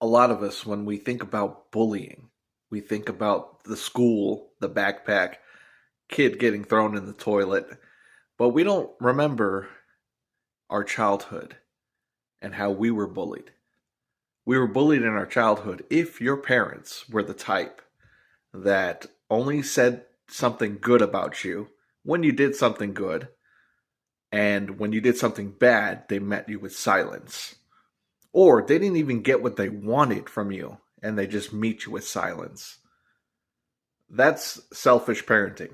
A lot of us, when we think about bullying, we think about the school, the backpack, kid getting thrown in the toilet, but we don't remember our childhood and how we were bullied. We were bullied in our childhood if your parents were the type that only said something good about you when you did something good, and when you did something bad, they met you with silence. Or they didn't even get what they wanted from you and they just meet you with silence. That's selfish parenting.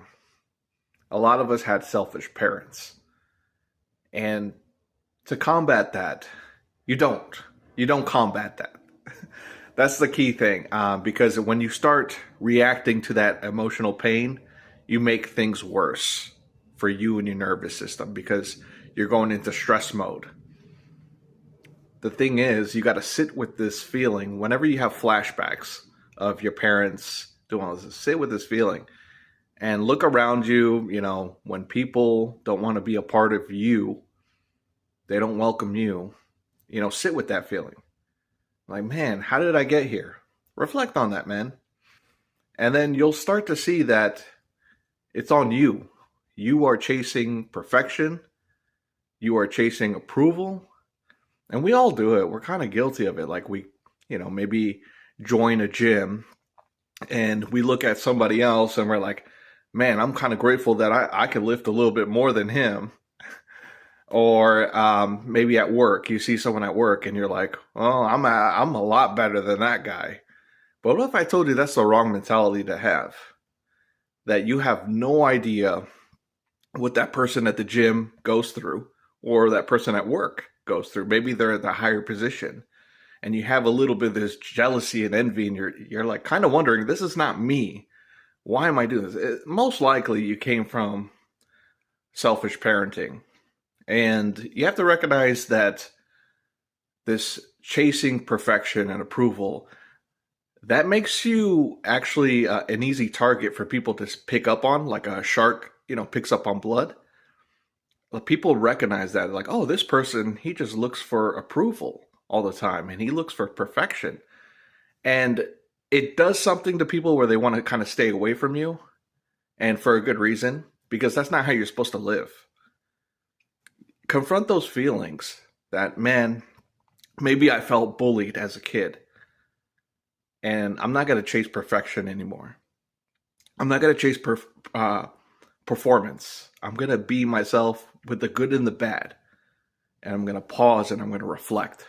A lot of us had selfish parents. And to combat that, you don't. You don't combat that. That's the key thing. Because when you start reacting to that emotional pain, you make things worse for you and your nervous system because you're going into stress mode. The thing is, you got to sit with this feeling whenever you have flashbacks of your parents doing all this. Sit with this feeling and look around you. You know, when people don't want to be a part of you, they don't welcome you. You know, sit with that feeling. Like, man, how did I get here? Reflect on that, man. And then you'll start to see that it's on you. You are chasing perfection. You are chasing approval. And we all do it. We're kind of guilty of it. Like maybe join a gym and we look at somebody else and we're like, man, I'm kind of grateful that I can lift a little bit more than him. Or maybe at work, you see someone at work and you're like, oh, I'm a lot better than that guy. But what if I told you that's the wrong mentality to have? That you have no idea what that person at the gym goes through or that person at work goes through. Maybe they're at the higher position and you have a little bit of this jealousy and envy and you're like kind of wondering, this is not me. Why am I doing this? Most likely you came from selfish parenting. And you have to recognize that this chasing perfection and approval, that makes you actually an easy target for people to pick up on, like a shark, picks up on blood. People recognize that, like, oh, this person, he just looks for approval all the time and he looks for perfection. And it does something to people where they want to kind of stay away from you, and for a good reason, because that's not how you're supposed to live. Confront those feelings that, man, maybe I felt bullied as a kid and I'm not going to chase perfection anymore. I'm not going to chase performance. I'm going to be myself with the good and the bad. And I'm going to pause and I'm going to reflect.